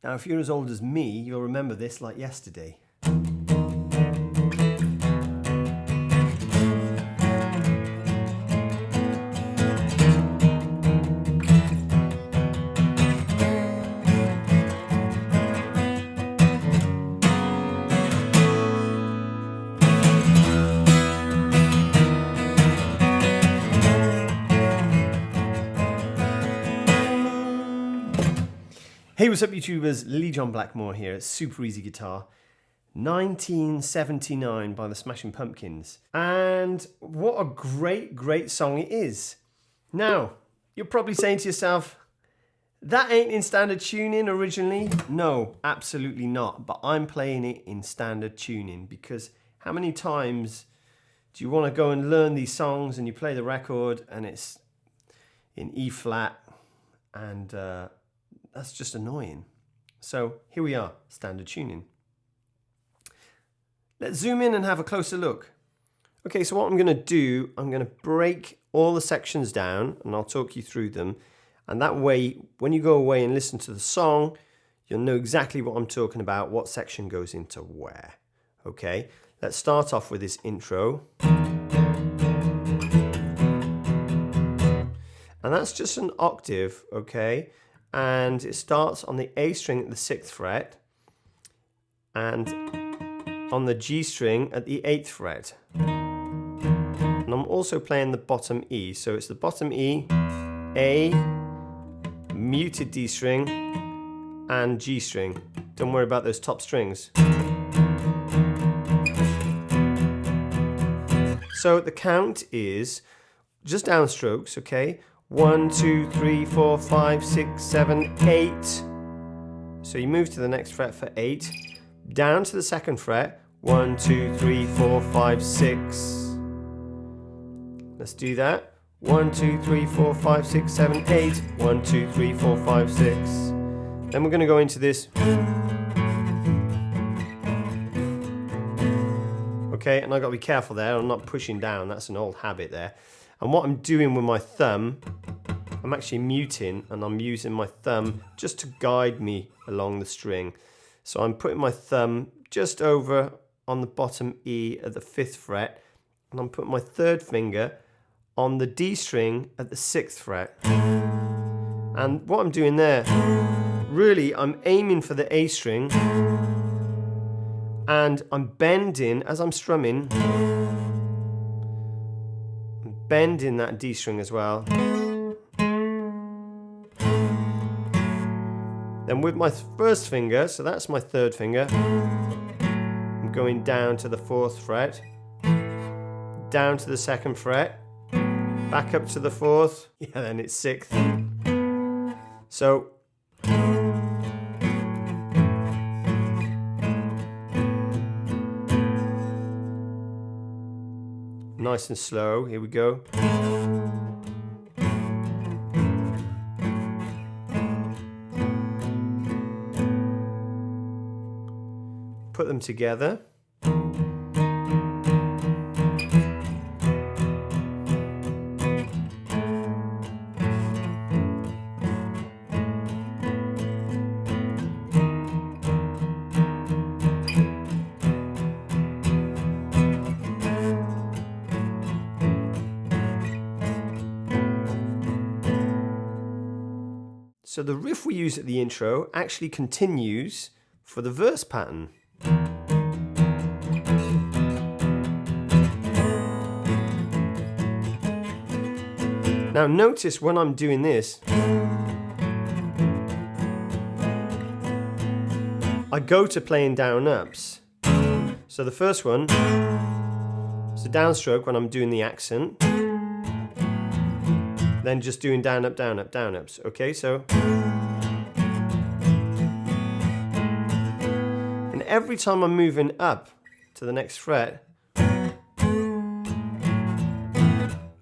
Now, if you're as old as me, you'll remember this like yesterday. Hey, what's up YouTubers, Lee John Blackmore here at Super Easy Guitar, 1979 by the Smashing Pumpkins. And what a great song it is. Now, you're probably saying to yourself, that ain't in standard tuning originally. No, absolutely not, but I'm playing it in standard tuning because how many times do you want to go and learn these songs and you play the record and it's in E flat and that's just annoying. So here we are, standard tuning. Let's zoom in and have a closer look. Okay, so what I'm going to do, I'm going to break all the sections down and I'll talk you through them. And that way, when you go away and listen to the song, you'll know exactly what I'm talking about, what section goes into where. Okay, let's start off with this intro. And that's just an octave, okay? And it starts on the A string at the 6th fret and on the G string at the 8th fret. And I'm also playing the bottom E. So it's the bottom E, A, muted D string, and G string. Don't worry about those top strings. So the count is just downstrokes, okay? 1, 2, 3, 4, 5, 6, 7, 8. So you move to the next fret for 8. Down to the 2nd fret. 1, 2, 3, 4, 5, 6. Let's do that. 1, 2, 3, 4, 5, 6, 7, 8. 1, 2, 3, 4, 5, 6. Then we're going to go into this. Okay, and I've got to be careful there. I'm not pushing down. That's an old habit there. And what I'm doing with my thumb, I'm actually muting and I'm using my thumb just to guide me along the string. So I'm putting my thumb just over on the bottom E at the 5th fret and I'm putting my 3rd finger on the D string at the 6th fret. And what I'm doing there, really I'm aiming for the A string and I'm bending as I'm strumming. Bending that D string as well. Then with my 1st finger, so that's my 3rd finger, I'm going down to the 4th fret, down to the 2nd fret, back up to the 4th, yeah, then it's 6th. So nice and slow, here we go. Put them together. So the riff we use at the intro actually continues for the verse pattern. Now notice when I'm doing this, I go to playing down ups. So the first one is a downstroke when I'm doing the accent. Then just doing down, up, down, up, down, ups. Okay, so. And every time I'm moving up to the next fret,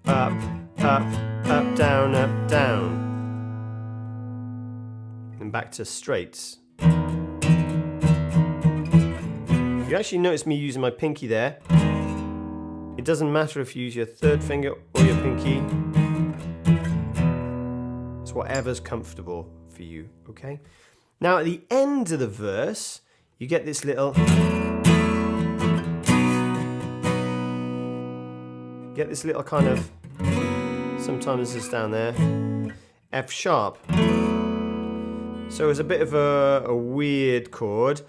up, up, up, down, up, down. And back to straights. You actually notice me using my pinky there. It doesn't matter if you use your 3rd finger or your pinky. It's whatever's comfortable for you, okay? Now at the end of the verse, you get this little... kind of... Sometimes it's down there. F sharp. So it's a bit of a weird chord.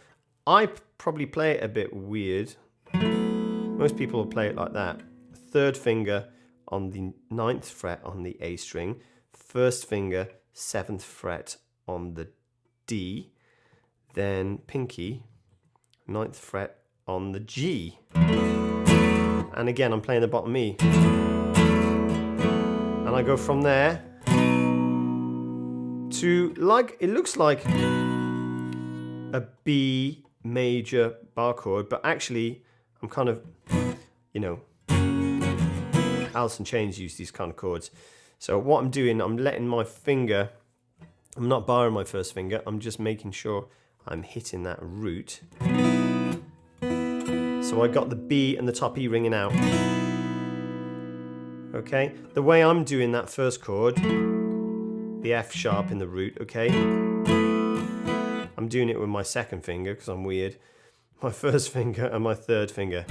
I probably play it a bit weird. Most people will play it like that. Third finger on the 9th fret on the A string. First finger, 7th fret on the D. Then pinky, 9th fret on the G. And again, I'm playing the bottom E. And I go from there to, like, it looks like a B major bar chord, but actually I'm kind of, you know, Alice in Chains use these kind of chords. So what I'm doing, I'm letting my finger, I'm not barring my first finger, I'm just making sure I'm hitting that root. So I got the B and the top E ringing out. Okay, the way I'm doing that first chord, the F sharp in the root, okay? I'm doing it with my second finger because I'm weird. My first finger and my third finger.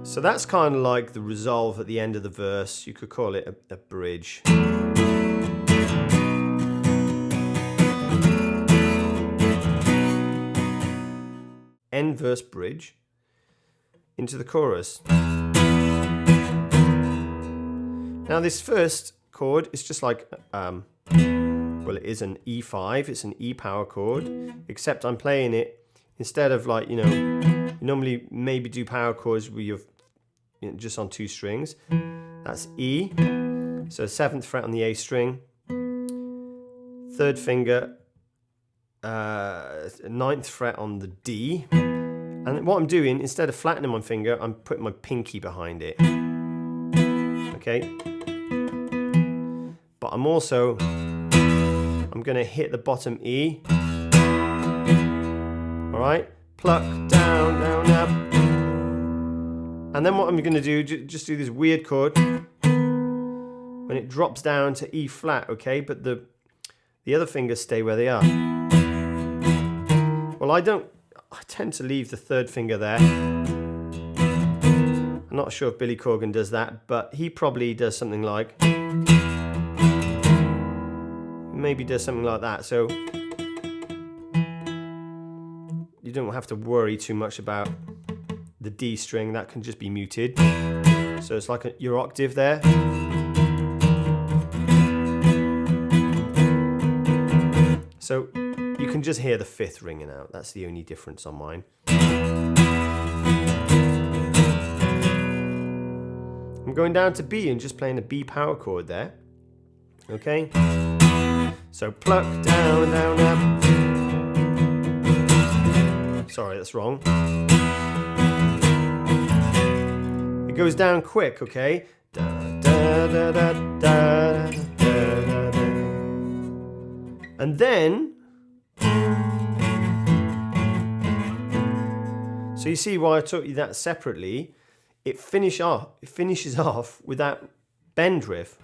So that's kind of like the resolve at the end of the verse. You could call it a bridge. End verse bridge into the chorus. Now this first chord is just like, well, it is an E5, it's an E power chord, except I'm playing it instead of, like, you know, you normally maybe do power chords where you're, you know, just on 2 strings. That's E, so 7th fret on the A string, 3rd finger, 9th fret on the D, and what I'm doing, instead of flattening my finger, I'm putting my pinky behind it. Okay, but I'm also, I'm going to hit the bottom E. All right, pluck, down, down, up. And then what I'm going to do, just do this weird chord when it drops down to E flat, okay? But the other fingers stay where they are. Well, I tend to leave the 3rd finger there. I'm not sure if Billy Corgan does that, but he probably does something like, maybe does something like that. So you don't have to worry too much about the D string, that can just be muted. So it's like your octave there. So you can just hear the 5th ringing out. That's the only difference on mine. I'm going down to B and just playing a B power chord there. Okay? So pluck, down, down, up. Sorry, that's wrong. It goes down quick, okay? Da, da, da, da, da, da, da, da. And then, so you see why I taught you that separately. It finishes off with that bend riff.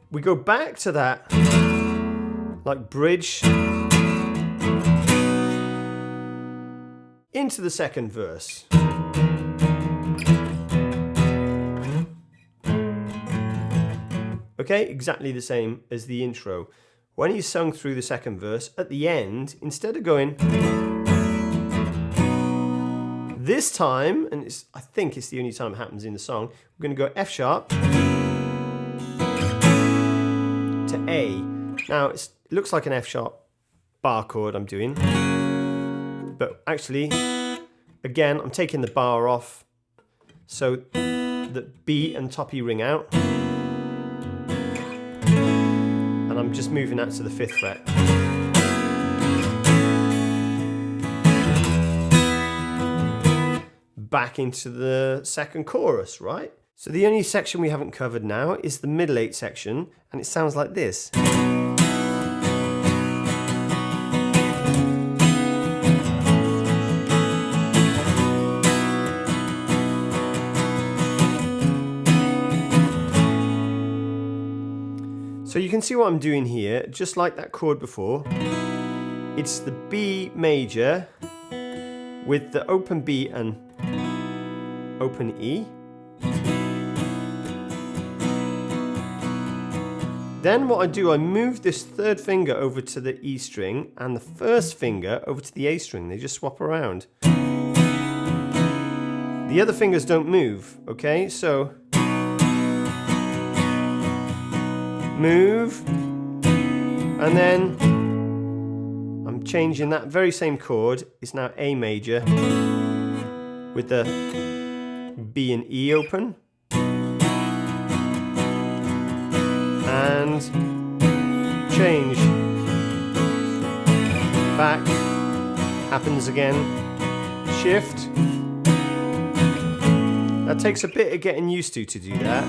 We go back to that, like, bridge into the second verse. Okay, exactly the same as the intro. When he's sung through the second verse, at the end, instead of going, this time, and I think it's the only time it happens in the song, we're going to go F sharp to A. Now, it looks like an F sharp bar chord I'm doing, but actually, again, I'm taking the bar off so that B and top E ring out. And I'm just moving that to the 5th fret. Back into the second chorus, right? So the only section we haven't covered now is the middle 8 section, and it sounds like this. So you can see what I'm doing here, just like that chord before. It's the B major with the open B and open E. Then what I do, I move this third finger over to the E string and the first finger over to the A string. They just swap around. The other fingers don't move, okay? So move, and then I'm changing that very same chord. It's now A major with the B and E open, and change, back, happens again, shift. That takes a bit of getting used to do that.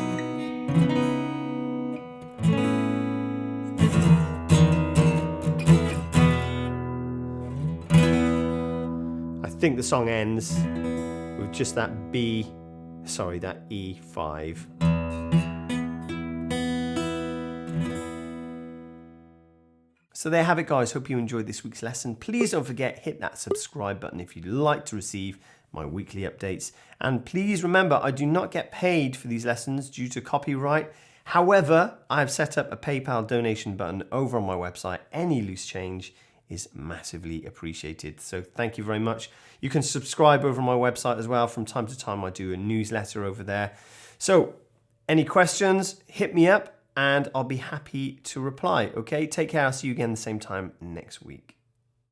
I think the song ends with just that that E5. So there you have it, guys. Hope you enjoyed this week's lesson. Please don't forget, hit that subscribe button if you'd like to receive my weekly updates. And please remember, I do not get paid for these lessons due to copyright. However, I've set up a PayPal donation button over on my website. Any loose change is massively appreciated. So thank you very much. You can subscribe over on my website as well. From time to time, I do a newsletter over there. So any questions, hit me up and I'll be happy to reply. Okay, take care. I'll see you again the same time next week.